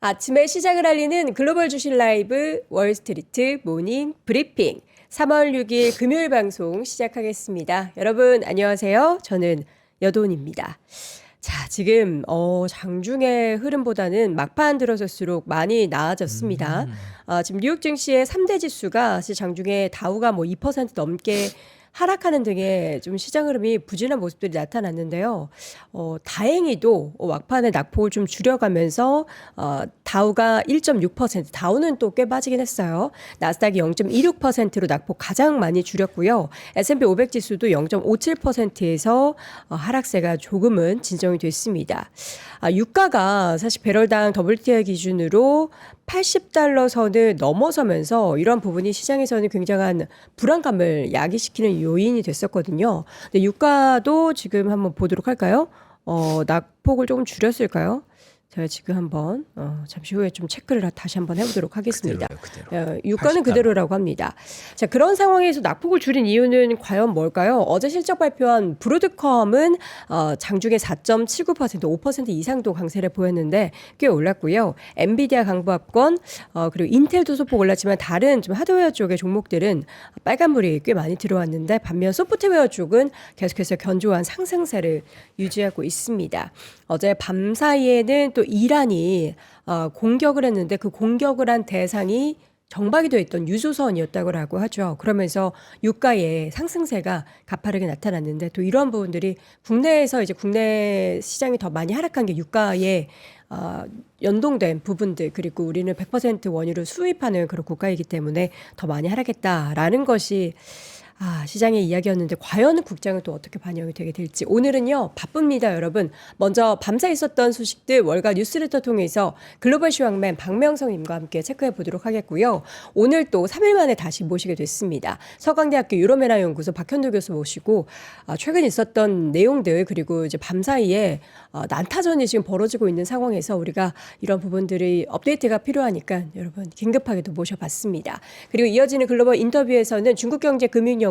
아침에 시작을 알리는 글로벌 주식 라이브 월스트리트 모닝 브리핑 3월 6일 금요일 방송 시작하겠습니다. 여러분 안녕하세요. 저는 여돈입니다. 자, 지금 장중의 흐름보다는 막판 들어설수록 많이 나아졌습니다. 지금 뉴욕 증시의 3대 지수가 사실 장중에 다우가 2% 넘게 하락하는 등의 좀 시장 흐름이 부진한 모습들이 나타났는데요. 다행히도 막판에 낙폭을 좀 줄여가면서 다우가 1.6%, 다우는 또 꽤 빠지긴 했어요. 나스닥이 0.26%로 낙폭 가장 많이 줄였고요. S&P 500 지수도 0.57%에서 하락세가 조금은 진정이 됐습니다. 유가가 사실 배럴당 WTI 기준으로 $80 선을 넘어서면서 이런 부분이 시장에서는 굉장한 불안감을 야기시키는 요인이 됐었거든요. 근데 유가도 지금 한번 보도록 할까요? 낙폭을 조금 줄였을까요? 제가 지금 한번 잠시 후에 좀 체크를 다시 한번 해보도록 하겠습니다. 그대로. 유가는 80달러. 그대로라고 합니다. 자, 그런 상황에서 낙폭을 줄인 이유는 과연 뭘까요? 어제 실적 발표한 브로드컴은 장중에 4.79%, 5% 이상도 강세를 보였는데 꽤 올랐고요. 엔비디아 강보합권 그리고 인텔도 소폭 올랐지만 다른 좀 하드웨어 쪽의 종목들은 빨간불이 꽤 많이 들어왔는데 반면 소프트웨어 쪽은 계속해서 견조한 상승세를 유지하고 있습니다. 어제 밤 사이에는 또 이란이 공격을 했는데 그 공격을 한 대상이 정박이 되어 있던 유조선이었다고 하죠. 그러면서 유가의 상승세가 가파르게 나타났는데 또 이런 부분들이 국내에서 이제 국내 시장이 더 많이 하락한 게 유가에 연동된 부분들 그리고 우리는 100% 원유를 수입하는 그런 국가이기 때문에 더 많이 하락했다라는 것이 시장의 이야기였는데 과연 국장은 또 어떻게 반영이 되게 될지 오늘은요 바쁩니다 여러분. 먼저 밤새 있었던 소식들 월가 뉴스레터 통해서 글로벌 시황맨 박명성님과 함께 체크해 보도록 하겠고요. 오늘 또 3일 만에 다시 모시게 됐습니다. 서강대학교 유로메나 연구소 박현도 교수 모시고 최근 있었던 내용들 그리고 이제 밤사이에 난타전이 지금 벌어지고 있는 상황에서 우리가 이런 부분들이 업데이트가 필요하니까 여러분 긴급하게도 모셔봤습니다. 그리고 이어지는 글로벌 인터뷰에서는 중국경제금융연구소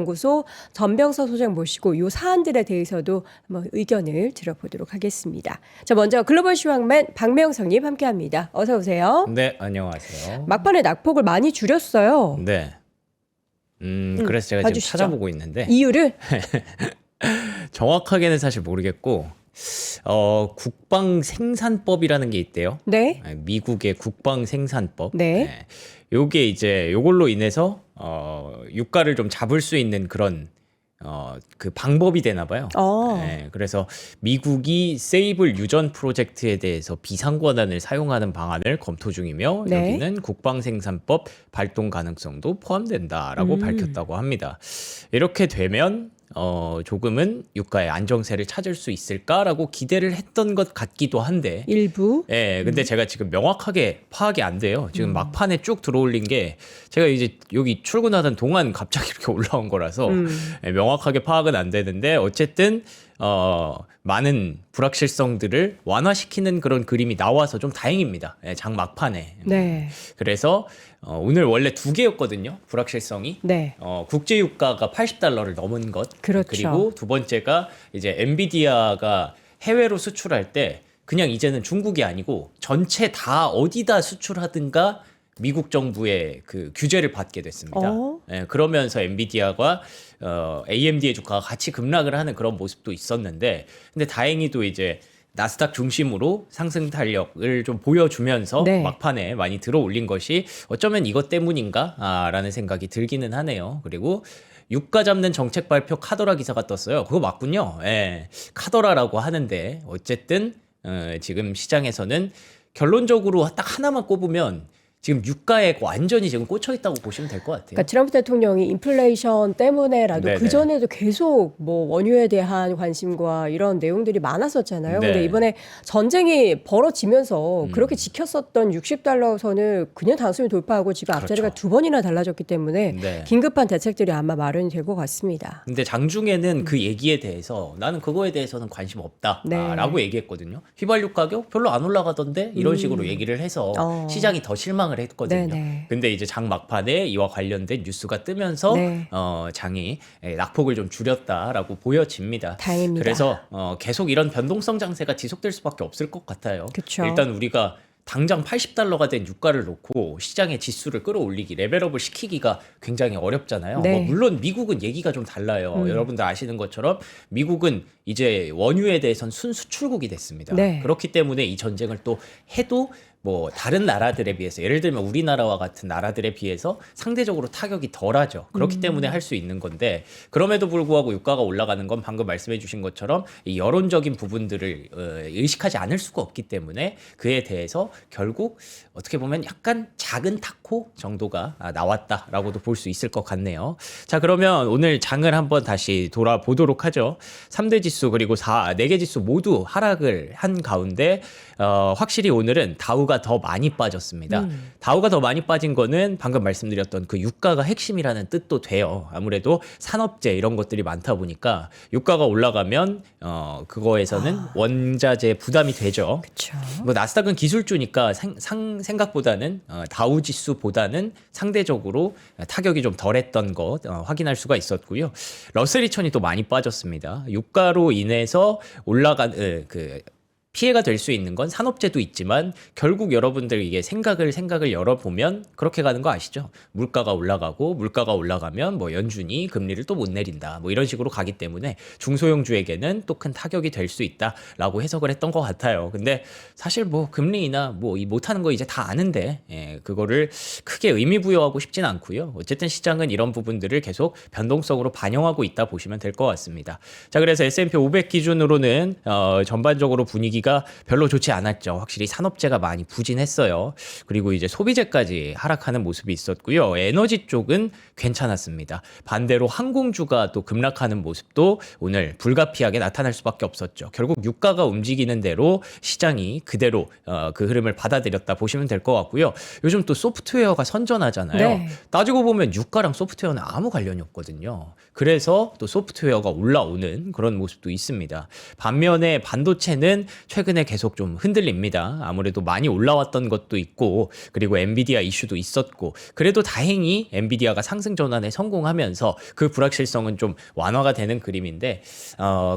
전병서 소장 모시고 이 사안들에 대해서도 한번 의견을 들어보도록 하겠습니다. 자, 먼저 글로벌 시황맨 박명성님 함께합니다. 어서 오세요. 네, 안녕하세요. 막판에 낙폭을 많이 줄였어요. 네. 그래서 제가 봐주시죠. 지금 찾아보고 있는데 이유를 정확하게는 사실 모르겠고 국방 생산법이라는 게 있대요. 네. 미국의 국방 생산법. 네. 요게 이제 요걸로 인해서 유가를 좀 잡을 수 있는 그런 그 방법이 되나 봐요. 그래서 미국이 세이블 유전 프로젝트에 대해서 비상 권한을 사용하는 방안을 검토 중이며 네. 여기는 국방생산법 발동 가능성도 포함된다라고 밝혔다고 합니다. 이렇게 되면 조금은 유가의 안정세를 찾을 수 있을까라고 기대를 했던 것 같기도 한데 일부. 근데 제가 지금 명확하게 파악이 안 돼요. 지금 막판에 쭉 들어올린 게 제가 이제 여기 출근하던 동안 갑자기 이렇게 올라온 거라서 명확하게 파악은 안 되는데 어쨌든 많은 불확실성들을 완화시키는 그런 그림이 나와서 좀 다행입니다. 장 막판에. 네. 그래서 오늘 원래 2개였거든요. 불확실성이. 네. 국제 유가가 $80를 넘은 것. 그렇죠. 그리고 두 번째가 이제 엔비디아가 해외로 수출할 때 그냥 이제는 중국이 아니고 전체 다 어디다 수출하든가 미국 정부의 그 규제를 받게 됐습니다. 그러면서 엔비디아가 AMD의 주가가 같이 급락을 하는 그런 모습도 있었는데, 근데 다행히도 이제 나스닥 중심으로 상승 탄력을 좀 보여주면서 네. 막판에 많이 들어올린 것이 어쩌면 이것 때문인가라는 생각이 들기는 하네요. 그리고 유가 잡는 정책 발표 카더라 기사가 떴어요. 그거 맞군요. 카더라라고 하는데 어쨌든 지금 시장에서는 결론적으로 딱 하나만 꼽으면 지금 유가에 완전히 지금 꽂혀 있다고 보시면 될 것 같아요. 그러니까 트럼프 대통령이 인플레이션 때문에라도 네네. 그 전에도 계속 뭐 원유에 대한 관심과 이런 내용들이 많았었잖아요. 네. 근데 이번에 전쟁이 벌어지면서 그렇게 지켰었던 $60 선을 그냥 단순히 돌파하고 지금 앞자리가 그렇죠. 2번이나 달라졌기 때문에 네. 긴급한 대책들이 아마 마련이 될 것 같습니다. 근데 장중에는 그 얘기에 대해서 나는 그거에 대해서는 관심 없다 네. 라고 얘기했거든요. 휘발유 가격 별로 안 올라가던데 이런 식으로 얘기를 해서 시장이 더 실망을 했거든요. 네네. 근데 이제 장 막판에 이와 관련된 뉴스가 뜨면서 네. 장이 낙폭을 좀 줄였다라고 보여집니다. 다행입니다. 그래서 계속 이런 변동성 장세가 지속될 수밖에 없을 것 같아요. 그쵸. 일단 우리가 당장 $80가 된 유가를 놓고 시장의 지수를 끌어올리기, 레벨업을 시키기가 굉장히 어렵잖아요. 네. 뭐 물론 미국은 얘기가 좀 달라요. 여러분들 아시는 것처럼 미국은 이제 원유에 대해선 순수출국이 됐습니다. 네. 그렇기 때문에 이 전쟁을 또 해도 뭐 다른 나라들에 비해서 예를 들면 우리나라와 같은 나라들에 비해서 상대적으로 타격이 덜하죠. 그렇기 때문에 할 수 있는 건데 그럼에도 불구하고 유가가 올라가는 건 방금 말씀해 주신 것처럼 이 여론적인 부분들을 의식하지 않을 수가 없기 때문에 그에 대해서 결국 어떻게 보면 약간 작은 타코 정도가 나왔다라고도 볼 수 있을 것 같네요. 자, 그러면 오늘 장을 한번 다시 돌아보도록 하죠. 3대 지수 그리고 4개 지수 모두 하락을 한 가운데 확실히 오늘은 다우가 더 많이 빠졌습니다. 다우가 더 많이 빠진 거는 방금 말씀드렸던 그 유가가 핵심이라는 뜻도 돼요. 아무래도 산업재 이런 것들이 많다 보니까 유가가 올라가면 그거에서는 원자재 부담이 되죠. 그렇죠. 뭐 나스닥은 기술주니까 생각보다는 다우 지수보다는 상대적으로 타격이 좀 덜했던 것 확인할 수가 있었고요. 러셀 2000이 또 많이 빠졌습니다. 유가로 인해서 올라간 그 피해가 될 수 있는 건 산업재도 있지만 결국 여러분들 이게 생각을 열어보면 그렇게 가는 거 아시죠? 물가가 올라가고 물가가 올라가면 뭐 연준이 금리를 또 못 내린다. 뭐 이런 식으로 가기 때문에 중소형주에게는 또 큰 타격이 될 수 있다라고 해석을 했던 것 같아요. 근데 사실 뭐 금리나 뭐 이 못하는 거 이제 다 아는데 그거를 크게 의미 부여하고 싶진 않고요. 어쨌든 시장은 이런 부분들을 계속 변동성으로 반영하고 있다 보시면 될 것 같습니다. 자, 그래서 S&P 500 기준으로는 전반적으로 분위기가 별로 좋지 않았죠. 확실히 산업재가 많이 부진했어요. 그리고 이제 소비재까지 하락하는 모습이 있었고요. 에너지 쪽은 괜찮았습니다. 반대로 항공주가 또 급락하는 모습도 오늘 불가피하게 나타날 수밖에 없었죠. 결국 유가가 움직이는 대로 시장이 그대로 그 흐름을 받아들였다 보시면 될 것 같고요. 요즘 또 소프트웨어가 선전하잖아요. 네. 따지고 보면 유가랑 소프트웨어는 아무 관련이 없거든요. 그래서 또 소프트웨어가 올라오는 그런 모습도 있습니다. 반면에 반도체는 최근에 계속 좀 흔들립니다. 아무래도 많이 올라왔던 것도 있고 그리고 엔비디아 이슈도 있었고 그래도 다행히 엔비디아가 상승 전환에 성공하면서 그 불확실성은 좀 완화가 되는 그림인데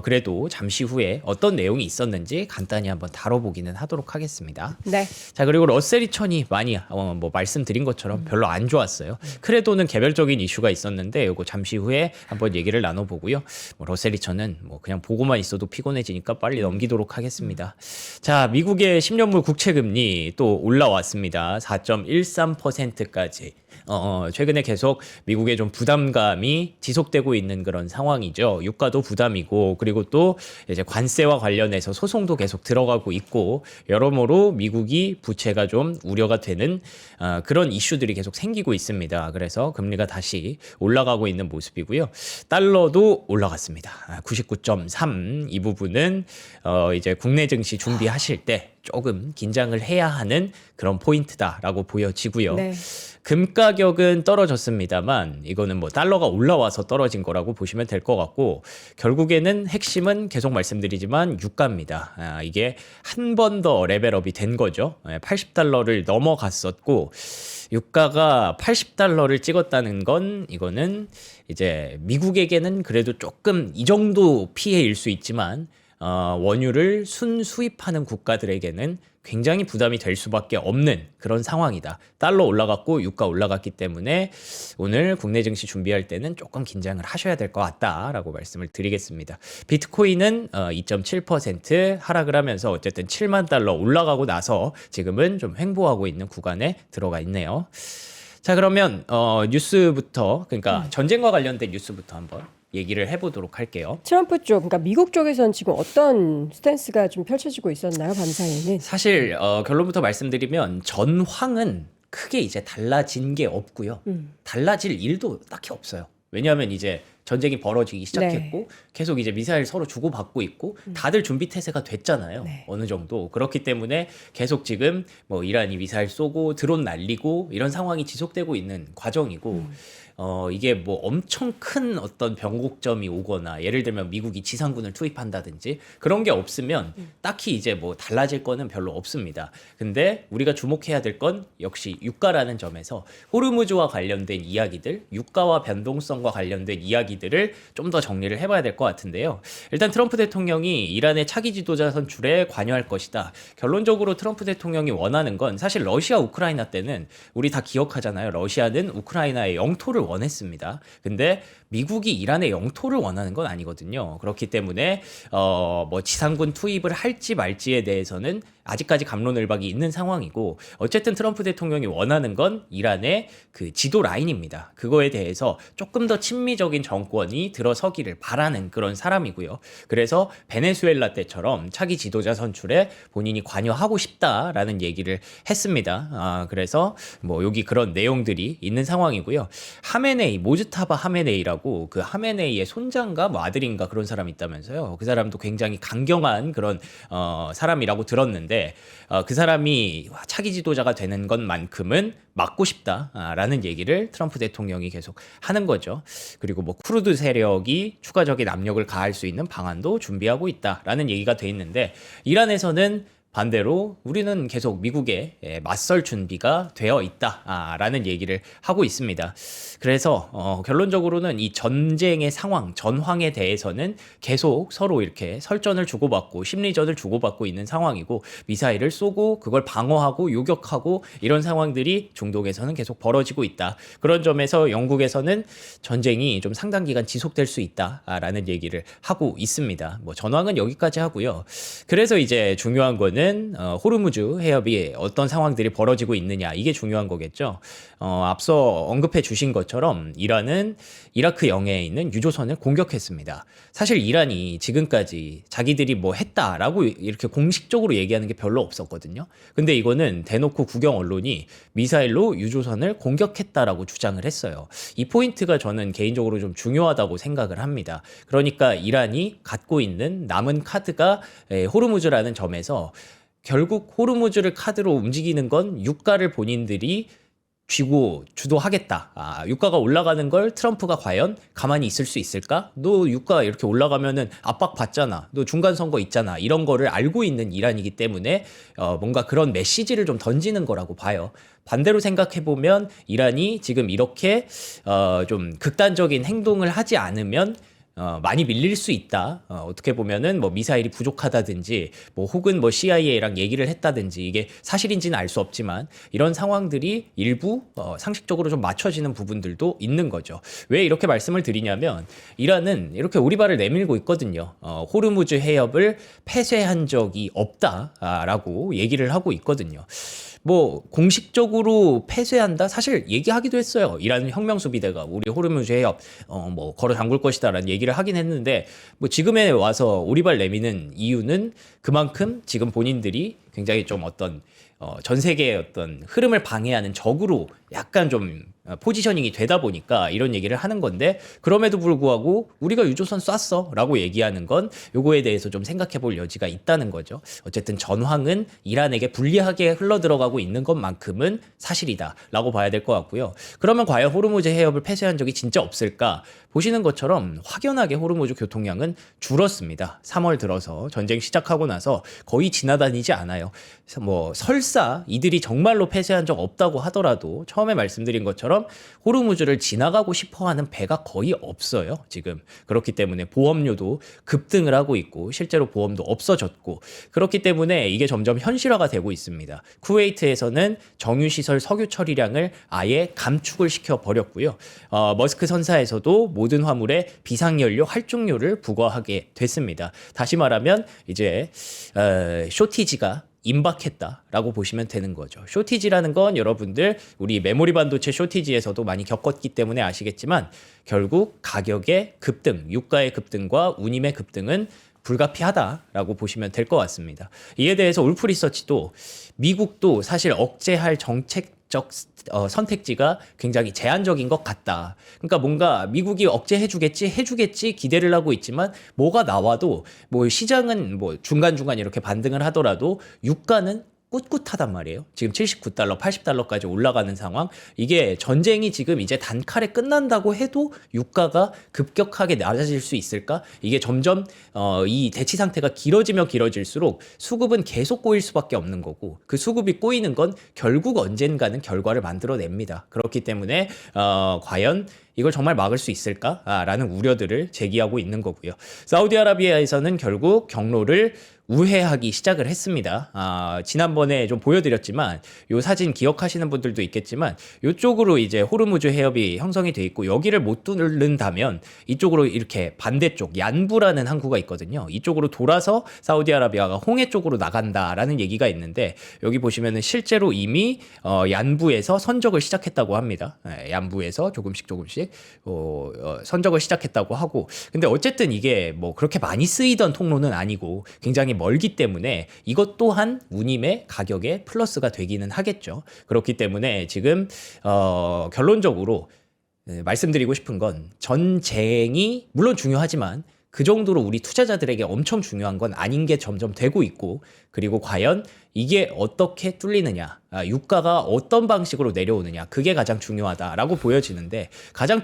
그래도 잠시 후에 어떤 내용이 있었는지 간단히 한번 다뤄보기는 하도록 하겠습니다. 네. 자, 그리고 러셀 2000이 많이 뭐 말씀드린 것처럼 별로 안 좋았어요. 크레도는 개별적인 이슈가 있었는데 요거 잠시 후에 한번 얘기를 나눠보고요. 뭐 러셀 2000은 뭐 그냥 보고만 있어도 피곤해지니까 빨리 넘기도록 하겠습니다. 자, 미국의 10년물 국채금리 또 올라왔습니다. 4.13%까지. 최근에 계속 미국의 좀 부담감이 지속되고 있는 그런 상황이죠. 유가도 부담이고 그리고 또 이제 관세와 관련해서 소송도 계속 들어가고 있고 여러모로 미국이 부채가 좀 우려가 되는 그런 이슈들이 계속 생기고 있습니다. 그래서 금리가 다시 올라가고 있는 모습이고요. 달러도 올라갔습니다. 99.3 이 부분은 이제 국내 증시 준비하실 때 조금 긴장을 해야 하는 그런 포인트다라고 보여지고요. 네. 금 가격은 떨어졌습니다만 이거는 뭐 달러가 올라와서 떨어진 거라고 보시면 될 것 같고 결국에는 핵심은 계속 말씀드리지만 유가입니다. 이게 한 번 더 레벨업이 된 거죠. $80를 넘어갔었고 유가가 $80를 찍었다는 건 이거는 이제 미국에게는 그래도 조금 이 정도 피해일 수 있지만 원유를 순수입하는 국가들에게는 굉장히 부담이 될 수밖에 없는 그런 상황이다. 달러 올라갔고 유가 올라갔기 때문에 오늘 국내 증시 준비할 때는 조금 긴장을 하셔야 될 것 같다라고 말씀을 드리겠습니다. 비트코인은 2.7% 하락을 하면서 어쨌든 7만 달러 올라가고 나서 지금은 좀 횡보하고 있는 구간에 들어가 있네요. 자, 그러면 뉴스부터 그러니까 전쟁과 관련된 뉴스부터 한번 얘기를 해보도록 할게요. 트럼프 쪽, 그러니까 미국 쪽에서는 지금 어떤 스탠스가 좀 펼쳐지고 있었나요, 밤사이에는? 사실 결론부터 말씀드리면 전황은 크게 이제 달라진 게 없고요. 달라질 일도 딱히 없어요. 왜냐하면 이제 전쟁이 벌어지기 시작했고 계속 이제 미사일 서로 주고받고 있고 다들 준비 태세가 됐잖아요. 네. 어느 정도. 그렇기 때문에 계속 지금 뭐 이란이 미사일 쏘고 드론 날리고 이런 상황이 지속되고 있는 과정이고 이게 뭐 엄청 큰 어떤 변곡점이 오거나 예를 들면 미국이 지상군을 투입한다든지 그런 게 없으면 딱히 이제 뭐 달라질 거는 별로 없습니다. 근데 우리가 주목해야 될 건 역시 유가라는 점에서 호르무즈와 관련된 이야기들, 유가와 변동성과 관련된 이야기들을 좀 더 정리를 해봐야 될 것 같은데요. 일단 트럼프 대통령이 이란의 차기 지도자 선출에 관여할 것이다. 결론적으로 트럼프 대통령이 원하는 건 사실 러시아 우크라이나 때는 우리 다 기억하잖아요. 러시아는 우크라이나의 영토를 원했습니다. 근데 미국이 이란의 영토를 원하는 건 아니거든요. 그렇기 때문에 뭐 지상군 투입을 할지 말지에 대해서는 아직까지 갑론을박이 있는 상황이고 어쨌든 트럼프 대통령이 원하는 건 이란의 그 지도 라인입니다. 그거에 대해서 조금 더 친미적인 정권이 들어서기를 바라는 그런 사람이고요. 그래서 베네수엘라 때처럼 차기 지도자 선출에 본인이 관여하고 싶다라는 얘기를 했습니다. 그래서 뭐 여기 그런 내용들이 있는 상황이고요. 하메네이, 모즈타바 하메네이라고 그 하메네이의 손자인가 뭐 아들인가 그런 사람이 있다면서요. 그 사람도 굉장히 강경한 그런 사람이라고 들었는데 그 사람이 차기 지도자가 되는 것만큼은 막고 싶다라는 얘기를 트럼프 대통령이 계속 하는 거죠. 그리고 뭐 쿠르드 세력이 추가적인 압력을 가할 수 있는 방안도 준비하고 있다라는 얘기가 돼 있는데 이란에서는 반대로 우리는 계속 미국에 맞설 준비가 되어 있다라는 얘기를 하고 있습니다. 그래서 결론적으로는 이 전쟁의 상황, 전황에 대해서는 계속 서로 이렇게 설전을 주고받고 심리전을 주고받고 있는 상황이고 미사일을 쏘고 그걸 방어하고 요격하고 이런 상황들이 중동에서는 계속 벌어지고 있다. 그런 점에서 영국에서는 전쟁이 좀 상당 기간 지속될 수 있다라는 얘기를 하고 있습니다. 뭐 전황은 여기까지 하고요. 그래서 이제 중요한 거는 호르무즈 해협이 어떤 상황들이 벌어지고 있느냐 이게 중요한 거겠죠. 앞서 언급해 주신 것처럼 이란은 이라크 영해에 있는 유조선을 공격했습니다. 사실 이란이 지금까지 자기들이 뭐 했다라고 이렇게 공식적으로 얘기하는 게 별로 없었거든요. 근데 이거는 대놓고 국영 언론이 미사일로 유조선을 공격했다라고 주장을 했어요. 이 포인트가 저는 개인적으로 좀 중요하다고 생각을 합니다. 그러니까 이란이 갖고 있는 남은 카드가 호르무즈라는 점에서 결국 호르무즈를 카드로 움직이는 건 유가를 본인들이 주도하겠다. 유가가 올라가는 걸 트럼프가 과연 가만히 있을 수 있을까? 너 유가 이렇게 올라가면은 압박받잖아. 너 중간선거 있잖아. 이런 거를 알고 있는 이란이기 때문에 뭔가 그런 메시지를 좀 던지는 거라고 봐요. 반대로 생각해보면 이란이 지금 이렇게 좀 극단적인 행동을 하지 않으면 많이 밀릴 수 있다. 어떻게 보면은 뭐 미사일이 부족하다든지 뭐 혹은 뭐 CIA랑 얘기를 했다든지 이게 사실인지는 알 수 없지만 이런 상황들이 일부 상식적으로 좀 맞춰지는 부분들도 있는 거죠. 왜 이렇게 말씀을 드리냐면 이란은 이렇게 오리발을 내밀고 있거든요. 호르무즈 해협을 폐쇄한 적이 없다라고 얘기를 하고 있거든요. 뭐 공식적으로 폐쇄한다 사실 얘기하기도 했어요. 이란 혁명수비대가 우리 호르무즈 해협 뭐 걸어 잠글 것이다라는 얘기를 하긴 했는데 뭐 지금에 와서 오리발 내미는 이유는 그만큼 지금 본인들이 굉장히 좀 어떤 전 세계의 어떤 흐름을 방해하는 적으로 약간 좀 포지셔닝이 되다 보니까 이런 얘기를 하는 건데 그럼에도 불구하고 우리가 유조선 쐈어 라고 얘기하는 건 요거에 대해서 좀 생각해 볼 여지가 있다는 거죠. 어쨌든 전황은 이란에게 불리하게 흘러들어가고 있는 것만큼은 사실이다 라고 봐야 될 것 같고요. 그러면 과연 호르무즈 해협을 폐쇄한 적이 진짜 없을까? 보시는 것처럼 확연하게 호르무즈 교통량은 줄었습니다. 3월 들어서 전쟁 시작하고 나서 거의 지나다니지 않아요. 뭐 설사 이들이 정말로 폐쇄한 적 없다고 하더라도 처음에 말씀드린 것처럼 호르무즈를 지나가고 싶어하는 배가 거의 없어요. 지금 그렇기 때문에 보험료도 급등을 하고 있고 실제로 보험도 없어졌고 그렇기 때문에 이게 점점 현실화가 되고 있습니다. 쿠웨이트에서는 정유시설 석유 처리량을 아예 감축을 시켜 버렸고요. 머스크 선사에서도 모든 화물에 비상연료 할증료를 부과하게 됐습니다. 다시 말하면 이제 쇼티지가 임박했다라고 보시면 되는 거죠. 쇼티지라는 건 여러분들 우리 메모리 반도체 쇼티지에서도 많이 겪었기 때문에 아시겠지만 결국 가격의 급등, 유가의 급등과 운임의 급등은 불가피하다라고 보시면 될 것 같습니다. 이에 대해서 울프 리서치도 미국도 사실 억제할 정책적 선택지가 굉장히 제한적인 것 같다. 그러니까 뭔가 미국이 해주겠지 기대를 하고 있지만 뭐가 나와도 뭐 시장은 뭐 중간중간 이렇게 반등을 하더라도 유가는 꿋꿋하단 말이에요. 지금 79달러, 80달러까지 올라가는 상황. 이게 전쟁이 지금 이제 단칼에 끝난다고 해도 유가가 급격하게 낮아질 수 있을까? 이게 점점 이 대치 상태가 길어지면 길어질수록 수급은 계속 꼬일 수밖에 없는 거고, 그 수급이 꼬이는 건 결국 언젠가는 결과를 만들어냅니다. 그렇기 때문에 과연 이걸 정말 막을 수 있을까라는 우려들을 제기하고 있는 거고요. 사우디아라비아에서는 결국 경로를 우회하기 시작을 했습니다. 지난번에 좀 보여드렸지만 요 사진 기억하시는 분들도 있겠지만 이쪽으로 이제 호르무즈 해협이 형성이 돼 있고 여기를 못 뚫는다면 이쪽으로 이렇게 반대쪽 얀부라는 항구가 있거든요. 이쪽으로 돌아서 사우디아라비아가 홍해 쪽으로 나간다라는 얘기가 있는데 여기 보시면은 실제로 이미 얀부에서 선적을 시작했다고 합니다. 얀부에서 조금씩 선적을 시작했다고 하고, 근데 어쨌든 이게 뭐 그렇게 많이 쓰이던 통로는 아니고 굉장히 멀기 때문에 이것 또한 운임의 가격에 플러스가 되기는 하겠죠. 그렇기 때문에 지금 결론적으로 말씀드리고 싶은 건 전쟁이 물론 중요하지만 그 정도로 우리 투자자들에게 엄청 중요한 건 아닌 게 점점 되고 있고, 그리고 과연 이게 어떻게 뚫리느냐, 유가가 어떤 방식으로 내려오느냐, 그게 가장 중요하다라고 보여지는데, 가장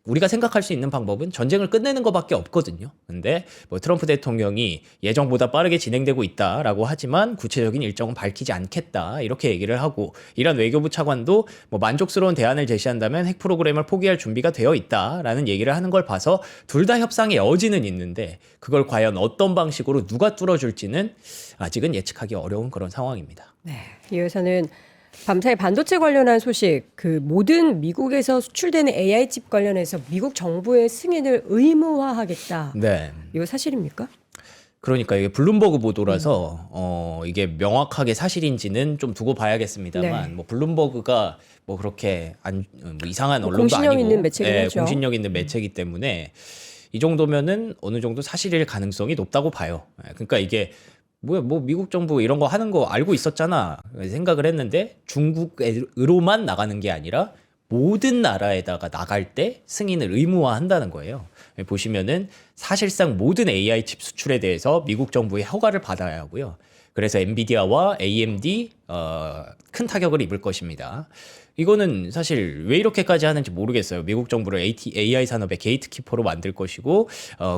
우리가 생각할 수 있는 방법은 전쟁을 끝내는 것밖에 없거든요. 근데 뭐 트럼프 대통령이 예정보다 빠르게 진행되고 있다라고 하지만 구체적인 일정은 밝히지 않겠다 이렇게 얘기를 하고, 이란 외교부 차관도 뭐 만족스러운 대안을 제시한다면 핵 프로그램을 포기할 준비가 되어 있다라는 얘기를 하는 걸 봐서 둘 다 협상의 여지는 있는데 그걸 과연 어떤 방식으로 누가 뚫어줄지는 아직은 예측하기 어려운 그런 상황입니다. 네, 이어서는 밤사이 반도체 관련한 소식, 그 모든 미국에서 수출되는 AI 칩 관련해서 미국 정부의 승인을 의무화하겠다. 네. 이거 사실입니까? 그러니까 이게 블룸버그 보도라서 이게 명확하게 사실인지는 좀 두고 봐야겠습니다만, 네. 뭐 블룸버그가 뭐 그렇게 뭐 이상한 언론도 공신력 아니고 있는 매체긴 하죠. 공신력 있는 매체이기 때문에 이 정도면은 어느 정도 사실일 가능성이 높다고 봐요. 그러니까 이게 뭐 미국 정부 이런 거 하는 거 알고 있었잖아 생각을 했는데, 중국으로만 나가는 게 아니라 모든 나라에다가 나갈 때 승인을 의무화한다는 거예요. 보시면은 사실상 모든 AI 칩 수출에 대해서 미국 정부의 허가를 받아야 하고요. 그래서 엔비디아와 AMD 큰 타격을 입을 것입니다. 이거는 사실 왜 이렇게까지 하는지 모르겠어요. 미국 정부를 AI 산업의 게이트키퍼로 만들 것이고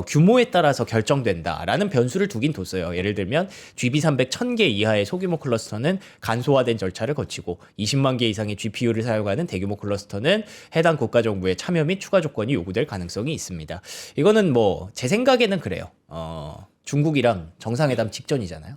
규모에 따라서 결정된다라는 변수를 두긴 뒀어요. 예를 들면 GB300 1000개 이하의 소규모 클러스터는 간소화된 절차를 거치고 20만 개 이상의 GPU를 사용하는 대규모 클러스터는 해당 국가 정부의 참여 및 추가 조건이 요구될 가능성이 있습니다. 이거는 뭐 제 생각에는 그래요. 중국이랑 정상회담 직전이잖아요.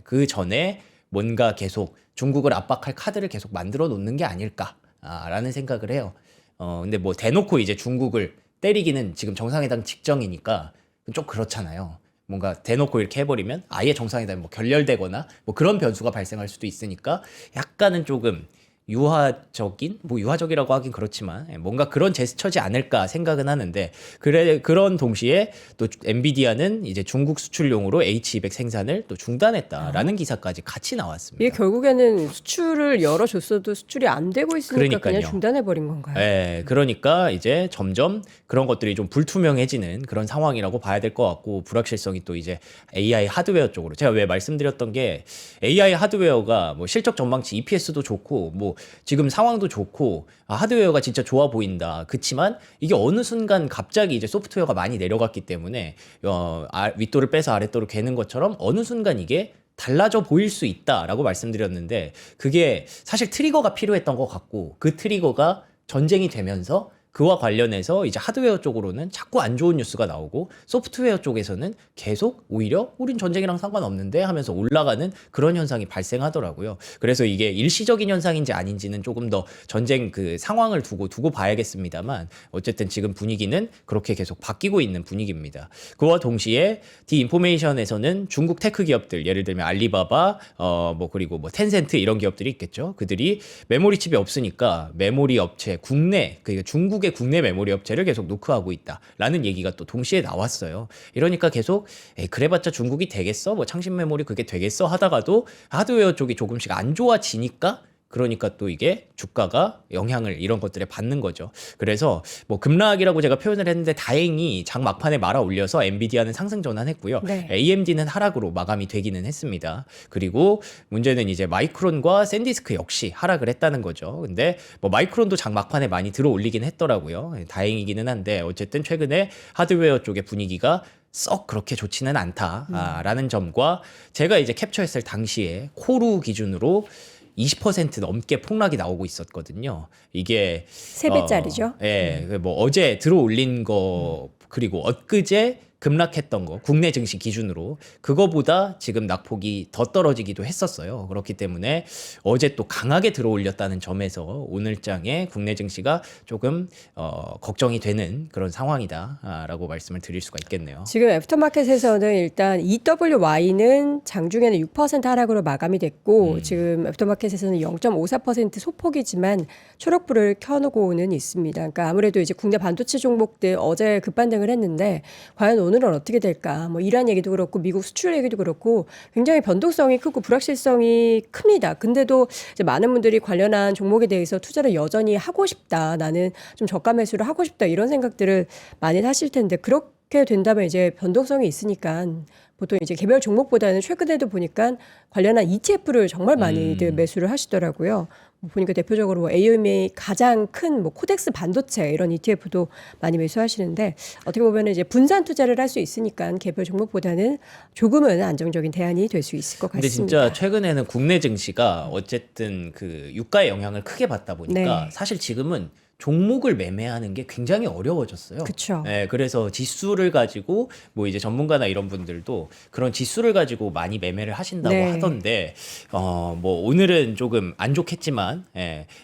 그 전에 뭔가 계속 중국을 압박할 카드를 계속 만들어 놓는 게 아닐까라는 생각을 해요. 근데 뭐 대놓고 이제 중국을 때리기는 지금 정상회담 직전이니까 좀 그렇잖아요. 뭔가 대놓고 이렇게 해버리면 아예 정상회담이 뭐 결렬되거나 뭐 그런 변수가 발생할 수도 있으니까 약간은 조금 유화적이라고 하긴 그렇지만 뭔가 그런 제스처지 않을까 생각은 하는데, 그런 동시에 또 엔비디아는 이제 중국 수출용으로 H200 생산을 또 중단했다라는 기사까지 같이 나왔습니다. 이게 결국에는 수출을 열어줬어도 수출이 안 되고 있으니까 그냥 그러니까요. 중단해버린 건가요? 네, 그러니까 이제 점점 그런 것들이 좀 불투명해지는 그런 상황이라고 봐야 될 것 같고, 불확실성이 또 이제 AI 하드웨어 쪽으로, 제가 왜 말씀드렸던 게 AI 하드웨어가 뭐 실적 전망치 EPS도 좋고 뭐 지금 상황도 좋고 하드웨어가 진짜 좋아 보인다. 그치만 이게 어느 순간 갑자기 이제 소프트웨어가 많이 내려갔기 때문에 윗도를 빼서 아랫도를 괴는 것처럼 어느 순간 이게 달라져 보일 수 있다라고 말씀드렸는데, 그게 사실 트리거가 필요했던 것 같고, 그 트리거가 전쟁이 되면서 그와 관련해서 이제 하드웨어 쪽으로는 자꾸 안 좋은 뉴스가 나오고, 소프트웨어 쪽에서는 계속 오히려 우린 전쟁이랑 상관없는데 하면서 올라가는 그런 현상이 발생하더라고요. 그래서 이게 일시적인 현상인지 아닌지는 조금 더 전쟁 그 상황을 두고 봐야겠습니다만, 어쨌든 지금 분위기는 그렇게 계속 바뀌고 있는 분위기입니다. 그와 동시에 디인포메이션에서는 중국 테크 기업들, 예를 들면 알리바바, 그리고 뭐 텐센트 이런 기업들이 있겠죠. 그들이 메모리 칩이 없으니까 메모리 업체 그러니까 중국의 국내 메모리 업체를 계속 노크하고 있다라는 얘기가 또 동시에 나왔어요. 이러니까 계속 그래봤자 중국이 되겠어? 뭐 창신 메모리 그게 되겠어? 하다가도 하드웨어 쪽이 조금씩 안 좋아지니까 그러니까 또 이게 주가가 영향을 이런 것들에 받는 거죠. 그래서 뭐 급락이라고 제가 표현을 했는데 다행히 장 막판에 말아 올려서 엔비디아는 상승 전환했고요. 네. AMD는 하락으로 마감이 되기는 했습니다. 그리고 문제는 이제 마이크론과 샌디스크 역시 하락을 했다는 거죠. 근데 뭐 마이크론도 장 막판에 많이 들어 올리긴 했더라고요. 다행이기는 한데 어쨌든 최근에 하드웨어 쪽의 분위기가 썩 그렇게 좋지는 않다라는 점과 제가 이제 캡처했을 당시에 코루 기준으로 20% 넘게 폭락이 나오고 있었거든요. 이게 3배짜리죠. 예, 뭐 어제 들어 올린 거 그리고 엊그제 급락했던 거 국내 증시 기준으로 그거보다 지금 낙폭이 더 떨어지기도 했었어요. 그렇기 때문에 어제 또 강하게 들어 올렸다는 점에서 오늘장에 국내 증시가 조금 걱정이 되는 그런 상황이다라고 말씀을 드릴 수가 있겠네요. 지금 애프터마켓에서는 일단 EWY는 장중에는 6% 하락으로 마감이 됐고 지금 애프터마켓에서는 0.54% 소폭이지만 초록불을 켜놓고는 있습니다. 그러니까 아무래도 이제 국내 반도체 종목들 어제 급반등을 했는데 과연 오늘은 어떻게 될까? 뭐 이란 얘기도 그렇고 미국 수출 얘기도 그렇고 굉장히 변동성이 크고 불확실성이 큽니다. 근데도 이제 많은 분들이 관련한 종목에 대해서 투자를 여전히 하고 싶다. 나는 좀 저가 매수를 하고 싶다. 이런 생각들을 많이 하실 텐데 그렇게 된다면 이제 변동성이 있으니까 보통 이제 개별 종목보다는 최근에도 보니까 관련한 ETF를 정말 많이들 매수를 하시더라고요. 뭐 보니까 대표적으로 뭐 AMA 가장 큰 뭐 코덱스 반도체 이런 ETF도 많이 매수하시는데 어떻게 보면 이제 분산 투자를 할 수 있으니까 개별 종목보다는 조금은 안정적인 대안이 될 수 있을 것 근데 같습니다. 진짜 최근에는 국내 증시가 어쨌든 그 유가의 영향을 크게 받다 보니까 네. 사실 지금은 종목을 매매하는 게 굉장히 어려워졌어요. 그쵸. 네, 그래서 지수를 가지고 뭐 이제 전문가나 이런 분들도 그런 지수를 가지고 많이 매매를 하신다고 네. 하던데 뭐 오늘은 조금 안 좋겠지만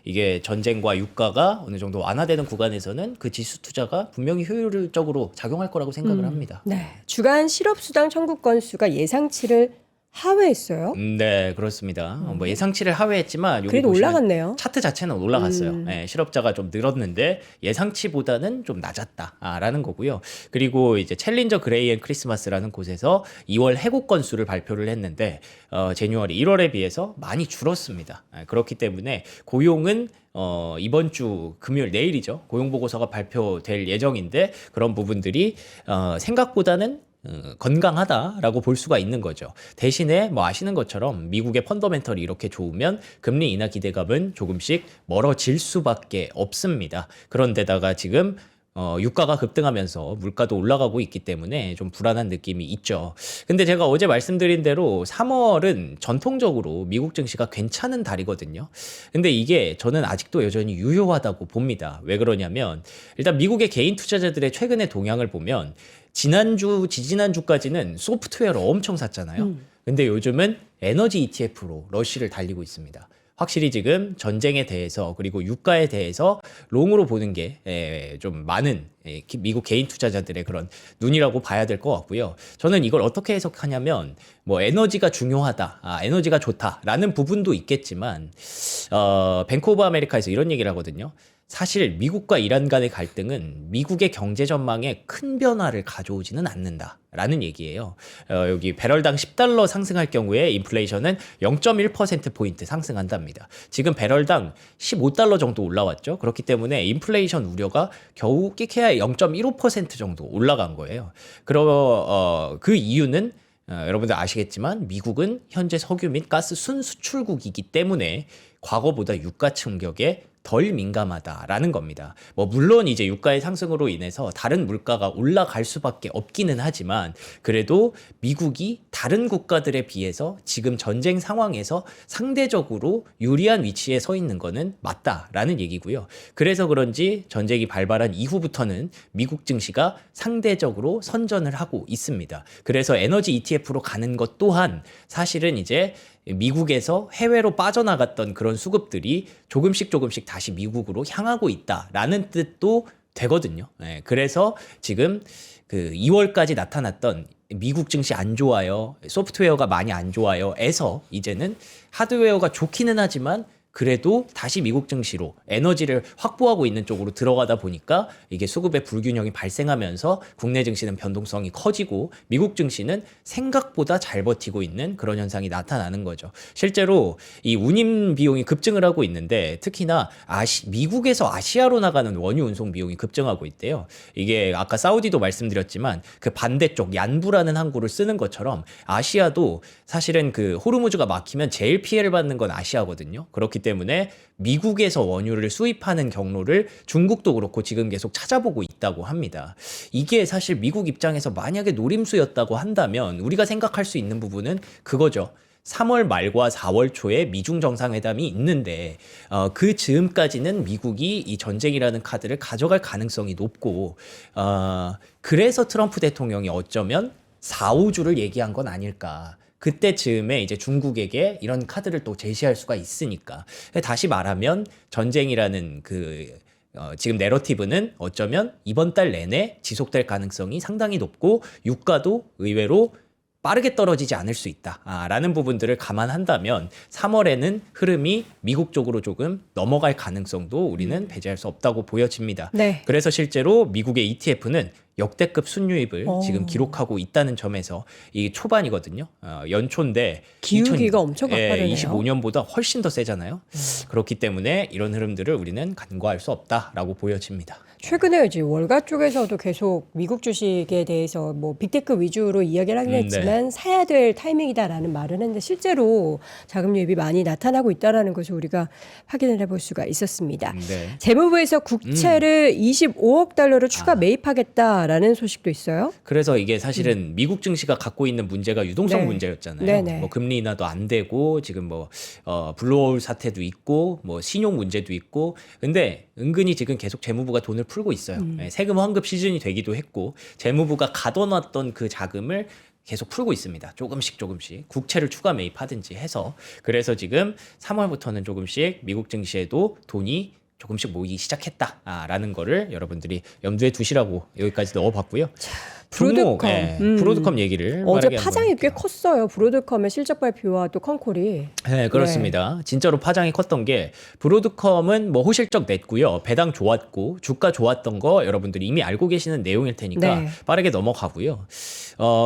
이게 전쟁과 유가가 어느 정도 완화되는 구간에서는 그 지수 투자가 분명히 효율적으로 작용할 거라고 생각을 합니다. 네. 주간 실업수당 청구 건수가 예상치를 하회했어요. 네, 그렇습니다. 뭐 예상치를 하회했지만 여기 그래도 보시면 올라갔네요. 차트 자체는 올라갔어요. 네, 실업자가 좀 늘었는데 예상치보다는 좀 낮았다라는 거고요. 그리고 이제 챌린저 그레이 앤 크리스마스라는 곳에서 2월 해고 건수를 발표를 했는데 제뉴얼이 1월에 비해서 많이 줄었습니다. 그렇기 때문에 고용은 이번 주 금요일 내일이죠. 고용 보고서가 발표될 예정인데 그런 부분들이 생각보다는 건강하다라고 볼 수가 있는 거죠. 대신에 뭐 아시는 것처럼 미국의 펀더멘털이 이렇게 좋으면 금리 인하 기대감은 조금씩 멀어질 수밖에 없습니다. 그런데다가 지금 유가가 급등하면서 물가도 올라가고 있기 때문에 좀 불안한 느낌이 있죠. 근데 제가 어제 말씀드린 대로 3월은 전통적으로 미국 증시가 괜찮은 달이거든요. 근데 이게 저는 아직도 여전히 유효하다고 봅니다. 왜 그러냐면 일단 미국의 개인 투자자들의 최근의 동향을 보면 지난주, 지지난주까지는 소프트웨어를 엄청 샀잖아요. 근데 요즘은 에너지 ETF로 러쉬를 달리고 있습니다. 확실히 지금 전쟁에 대해서 그리고 유가에 대해서 롱으로 보는 게 좀 많은 미국 개인 투자자들의 그런 눈이라고 봐야 될 것 같고요. 저는 이걸 어떻게 해석하냐면 뭐 에너지가 중요하다, 에너지가 좋다라는 부분도 있겠지만 뱅크 오브 아메리카에서 이런 얘기를 하거든요. 사실 미국과 이란 간의 갈등은 미국의 경제 전망에 큰 변화를 가져오지는 않는다라는 얘기예요. 여기 배럴당 10달러 상승할 경우에 인플레이션은 0.1%포인트 상승한답니다. 지금 배럴당 15달러 정도 올라왔죠. 그렇기 때문에 인플레이션 우려가 겨우 끼케야 0.15% 정도 올라간 거예요. 그 이유는 여러분들 아시겠지만 미국은 현재 석유 및 가스 순수출국이기 때문에 과거보다 유가 충격에 덜 민감하다라는 겁니다. 뭐 물론 이제 유가의 상승으로 인해서 다른 물가가 올라갈 수밖에 없기는 하지만 그래도 미국이 다른 국가들에 비해서 지금 전쟁 상황에서 상대적으로 유리한 위치에 서 있는 거는 맞다라는 얘기고요. 그래서 그런지 전쟁이 발발한 이후부터는 미국 증시가 상대적으로 선전을 하고 있습니다. 그래서 에너지 ETF로 가는 것 또한 사실은 이제 미국에서 해외로 빠져나갔던 그런 수급들이 조금씩 다시 미국으로 향하고 있다라는 뜻도 되거든요. 그래서 지금 그 2월까지 나타났던 미국 증시 안 좋아요, 소프트웨어가 많이 안 좋아요에서 이제는 하드웨어가 좋기는 하지만 그래도 다시 미국 증시로 에너지를 확보하고 있는 쪽으로 들어가다 보니까 이게 수급의 불균형이 발생하면서 국내 증시는 변동성이 커지고 미국 증시는 생각보다 잘 버티고 있는 그런 현상이 나타나는 거죠. 실제로 이 운임 비용이 급증을 하고 있는데 특히나 미국에서 아시아로 나가는 원유 운송 비용이 급증하고 있대요. 이게 아까 사우디도 말씀드렸지만 그 반대쪽 얀부라는 항구를 쓰는 것처럼 아시아도 사실은 그 호르무즈가 막히면 제일 피해를 받는 건 아시아거든요. 그렇기 때문에 미국에서 원유를 수입하는 경로를 중국도 그렇고 지금 계속 찾아보고 있다고 합니다. 이게 사실 미국 입장에서 만약에 노림수였다고 한다면 우리가 생각할 수 있는 부분은 그거죠. 3월 말과 4월 초에 미중 정상회담이 있는데 그 즈음까지는 미국이 이 전쟁이라는 카드를 가져갈 가능성이 높고 그래서 트럼프 대통령이 어쩌면 4, 5주를 얘기한 건 아닐까. 그때 즈음에 이제 중국에게 이런 카드를 또 제시할 수가 있으니까. 다시 말하면 전쟁이라는 지금 내러티브는 어쩌면 이번 달 내내 지속될 가능성이 상당히 높고 유가도 의외로 빠르게 떨어지지 않을 수 있다라는 부분들을 감안한다면 3월에는 흐름이 미국 쪽으로 조금 넘어갈 가능성도 우리는 배제할 수 없다고 보여집니다. 네. 그래서 실제로 미국의 ETF는 역대급 순유입을 지금 기록하고 있다는 점에서 이 초반이거든요. 연초인데 기울기가 엄청 가파르네요. 25년보다 훨씬 더 세잖아요. 그렇기 때문에 이런 흐름들을 우리는 간과할 수 없다라고 보여집니다. 최근에 이제 월가 쪽에서도 계속 미국 주식에 대해서 뭐 빅테크 위주로 이야기를 하긴 했지만 사야 될 타이밍이다라는 말을 했는데 실제로 자금 유입이 많이 나타나고 있다라는 것을 우리가 확인을 해볼 수가 있었습니다. 네. 재무부에서 국채를 25억 달러를 추가 매입하겠다라는 소식도 있어요. 그래서 이게 사실은 미국 증시가 갖고 있는 문제가 유동성 네. 문제였잖아요. 네네. 뭐 금리 인하도 안 되고 지금 뭐 블루홀 사태도 있고 뭐 신용 문제도 있고 근데 은근히 지금 계속 재무부가 돈을 풀고 있어요. 네, 세금 환급 시즌이 되기도 했고 재무부가 가둬놨던 그 자금을 계속 풀고 있습니다. 조금씩 국채를 추가 매입하든지 해서 그래서 지금 3월부터는 조금씩 미국 증시에도 돈이 조금씩 모이기 시작했다라는 거를 여러분들이 염두에 두시라고 여기까지 넣어봤고요. 브로드컴. 브로드컴 얘기를 어제 말하게 파장이 꽤 컸어요. 브로드컴의 실적 발표와 또 컨콜이. 네, 그렇습니다. 진짜로 파장이 컸던 게 브로드컴은 뭐 호실적 냈고요. 배당 좋았고 주가 좋았던 거 여러분들이 이미 알고 계시는 내용일 테니까 네. 빠르게 넘어가고요.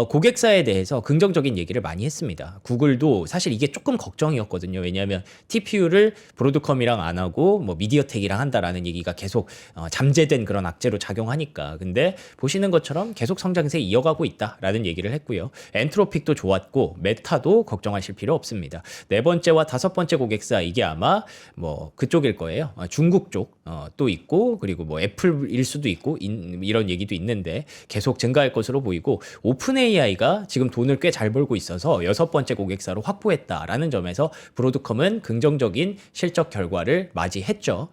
고객사에 대해서 긍정적인 얘기를 많이 했습니다. 구글도 사실 이게 조금 걱정이었거든요. 왜냐하면 TPU를 브로드컴이랑 안 하고 뭐 미디어텍이랑 한다라는 얘기가 계속 잠재된 그런 악재로 작용하니까. 근데 보시는 것처럼 계속 성장세 이어가고 있다라는 얘기를 했고요. 엔트로픽도 좋았고 메타도 걱정하실 필요 없습니다. 네 번째와 다섯 번째 고객사 이게 아마 뭐 그쪽일 거예요. 중국 쪽 또 있고 그리고 뭐 애플일 수도 있고 이런 얘기도 있는데 계속 증가할 것으로 보이고 오픈 AI가 지금 돈을 꽤 잘 벌고 있어서 여섯 번째 고객사로 확보했다라는 점에서 브로드컴은 긍정적인 실적 결과를 맞이했죠.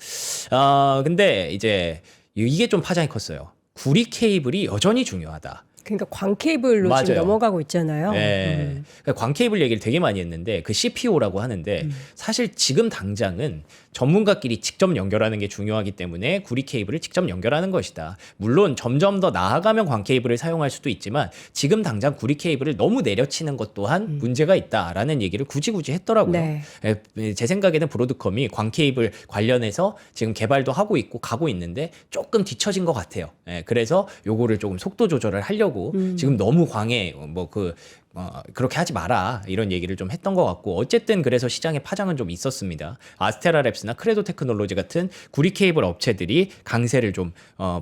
근데 이제 이게 좀 파장이 컸어요. 구리 케이블이 여전히 중요하다. 그러니까 광 케이블로 지금 맞아요. 넘어가고 있잖아요. 네. 그러니까 광 케이블 얘기를 되게 많이 했는데 그 CPO라고 하는데 사실 지금 당장은 전문가끼리 직접 연결하는 게 중요하기 때문에 구리 케이블을 직접 연결하는 것이다. 물론 점점 더 나아가면 광 케이블을 사용할 수도 있지만 지금 당장 구리 케이블을 너무 내려치는 것 또한 문제가 있다라는 얘기를 굳이 했더라고요. 네. 제 생각에는 브로드컴이 광 케이블 관련해서 지금 개발도 하고 있고 가고 있는데 조금 뒤처진 것 같아요. 그래서 요거를 조금 속도 조절을 하려고 지금 너무 광에 그렇게 하지 마라 이런 얘기를 좀 했던 것 같고 어쨌든 그래서 시장에 파장은 좀 있었습니다. 아스테라랩스나 크레도 테크놀로지 같은 구리 케이블 업체들이 강세를 좀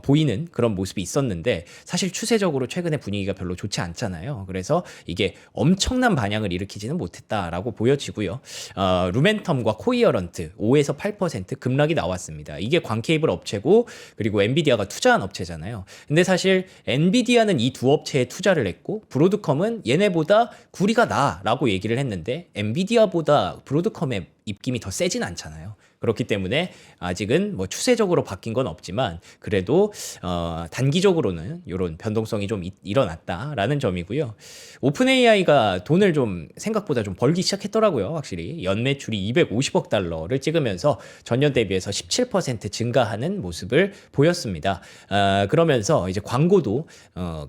보이는 그런 모습이 있었는데 사실 추세적으로 최근에 분위기가 별로 좋지 않잖아요. 그래서 이게 엄청난 반향을 일으키지는 못했다라고 보여지고요. 루멘텀과 코이어런트 5에서 8% 급락이 나왔습니다. 이게 광 케이블 업체고 그리고 엔비디아가 투자한 업체잖아요. 근데 사실 엔비디아는 이 두 업체에 투자를 했고 브로드컴은 얘네보다 구리가 나라고 얘기를 했는데 엔비디아보다 브로드컴의 입김이 더 세진 않잖아요. 그렇기 때문에 아직은 뭐 추세적으로 바뀐 건 없지만 그래도 단기적으로는 이런 변동성이 좀 일어났다라는 점이고요. 오픈 AI가 돈을 좀 생각보다 좀 벌기 시작했더라고요. 확실히 연매출이 250억 달러를 찍으면서 전년 대비해서 17% 증가하는 모습을 보였습니다. 그러면서 이제 광고도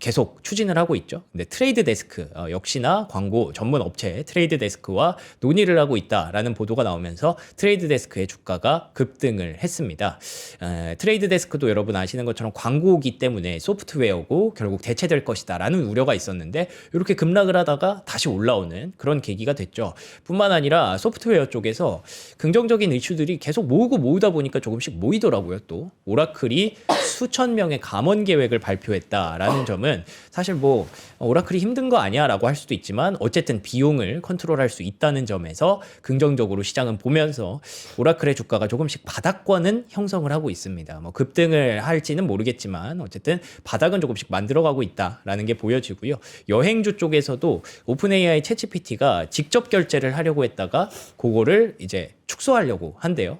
계속 추진을 하고 있죠. 근데 트레이드 데스크 역시나 광고 전문 업체 트레이드 데스크와 논의를 하고 있다라는 보도가 나오면서 트레이드 데스크의 주가가 급등을 했습니다. 트레이드 데스크도 여러분 아시는 것처럼 광고기 때문에 소프트웨어고 결국 대체될 것이다라는 우려가 있었는데 이렇게 급락을 하다가 다시 올라오는 그런 계기가 됐죠. 뿐만 아니라 소프트웨어 쪽에서 긍정적인 이슈들이 계속 모으다 보니까 조금씩 모이더라고요. 또 오라클이 수천 명의 감원 계획을 발표했다라는 점은 사실 뭐 오라클이 힘든 거 아니야라고 할 수도 있지만 어쨌든 비용을 컨트롤할 수 있다는 점에서 긍정적으로 시장은 보면서 오라클의 주가가 조금씩 바닥권은 형성을 하고 있습니다. 뭐 급등을 할지는 모르겠지만 어쨌든 바닥은 조금씩 만들어가고 있다라는 게 보여지고요. 여행주 쪽에서도 오픈 AI 챗GPT가 직접 결제를 하려고 했다가 그거를 이제 축소하려고 한대요.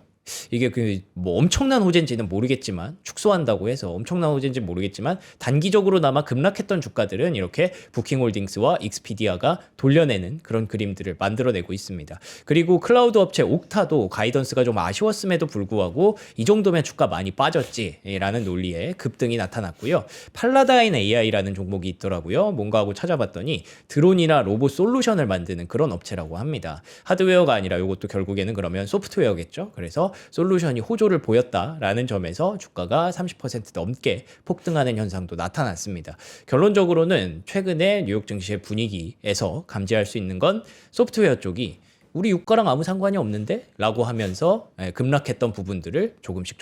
이게 그 뭐 엄청난 호재인지는 모르겠지만 축소한다고 해서 엄청난 호재인지는 모르겠지만 단기적으로나마 급락했던 주가들은 이렇게 부킹홀딩스와 익스피디아가 돌려내는 그런 그림들을 만들어내고 있습니다. 그리고 클라우드 업체 옥타도 가이던스가 좀 아쉬웠음에도 불구하고 이 정도면 주가 많이 빠졌지라는 논리에 급등이 나타났고요. 팔라다인 AI라는 종목이 있더라고요. 뭔가 하고 찾아봤더니 드론이나 로봇 솔루션을 만드는 그런 업체라고 합니다. 하드웨어가 아니라 이것도 결국에는 그러면 소프트웨어겠죠. 그래서 솔루션이 호조를 보였다라는 점에서 주가가 30% 넘게 폭등하는 현상도 나타났습니다. 결론적으로는 최근에 뉴욕 증시의 분위기에서 감지할 수 있는 건 소프트웨어 쪽이 우리 유가랑 아무 상관이 없는데? 라고 하면서 급락했던 부분들을 조금씩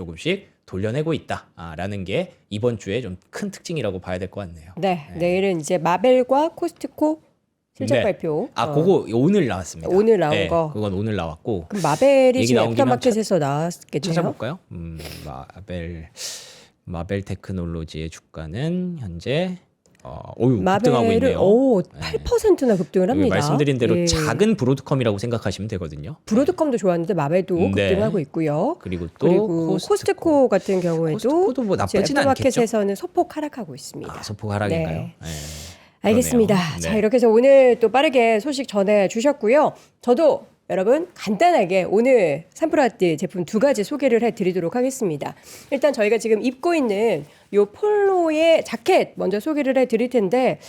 돌려내고 있다라는 게 이번 주에 좀 큰 특징이라고 봐야 될 것 같네요. 네, 내일은 이제 마벨과 코스트코 실적 네. 발표. 그거 오늘 나왔습니다. 오늘 나온 거. 그건 오늘 나왔고. 그럼 마벨이 얘기 지금 나온 김에 애프터마켓에서 나왔겠네요. 찾아볼까요? 마벨 테크놀로지의 주가는 현재 급등하고 마벨을 있네요. 8%나 급등을 합니다. 말씀드린 대로 예. 작은 브로드컴이라고 생각하시면 되거든요. 브로드컴도 좋았는데 마벨도 네. 급등하고 있고요. 그리고 또 그리고 코스트코 같은 경우에도 코스트코도 뭐 나쁘진 않겠죠. 애프터마켓에서는 소폭 하락하고 있습니다. 소폭 하락인가요? 네. 네. 알겠습니다. 그러네요. 자, 네. 이렇게 해서 오늘 또 빠르게 소식 전해 주셨고요. 저도 여러분 간단하게 오늘 삼프라티 제품 2가지 소개를 해드리도록 하겠습니다. 일단 저희가 지금 입고 있는 요 폴로의 자켓 먼저 소개를 해드릴 텐데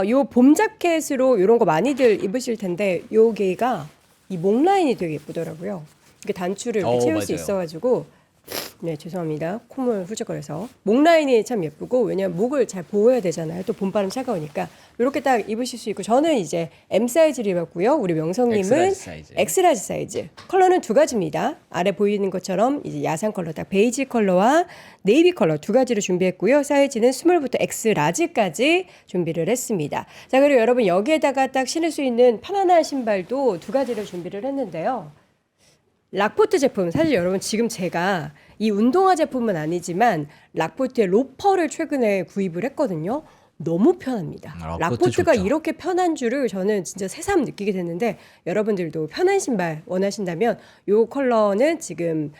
요 봄 자켓으로 이런 거 많이들 입으실 텐데 요게가 이 목 라인이 되게 예쁘더라고요. 이게 단추를 이렇게 채울 수 맞아요. 있어가지고 네, 죄송합니다. 콧물 훌쩍거려서. 목 라인이 참 예쁘고, 왜냐면 목을 잘 보호해야 되잖아요. 또 봄바람 차가우니까. 이렇게 딱 입으실 수 있고, 저는 이제 M 사이즈를 입었고요. 우리 명성님은 엑스라지 사이즈. 엑스라지 사이즈. 컬러는 2가지입니다. 아래 보이는 것처럼 이제 야상 컬러, 딱 베이지 컬러와 네이비 컬러 2가지를 준비했고요. 사이즈는 스몰부터 엑스라지까지 준비를 했습니다. 자, 그리고 여러분 여기에다가 딱 신을 수 있는 편안한 신발도 2가지를 준비를 했는데요. 락포트 제품, 사실 여러분 지금 제가 이 운동화 제품은 아니지만 락포트의 로퍼를 최근에 구입을 했거든요. 너무 편합니다. 락포트 락포트가 좋죠. 이렇게 편한 줄을 저는 진짜 새삼 느끼게 됐는데 여러분들도 편한 신발 원하신다면 이 컬러는 지금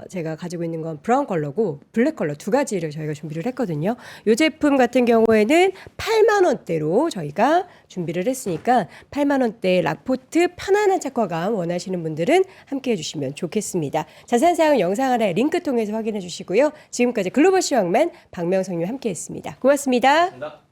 제가 가지고 있는 건 브라운 컬러고 블랙 컬러 2가지를 저희가 준비를 했거든요. 이 제품 같은 경우에는 8만 원대로 저희가 준비를 했으니까 8만 원대 락포트 편안한 착화감 원하시는 분들은 함께 해주시면 좋겠습니다. 자세한 사항은 영상 아래 링크 통해서 확인해 주시고요. 지금까지 글로벌 시황맨 박명성님 함께했습니다. 고맙습니다. 감사합니다.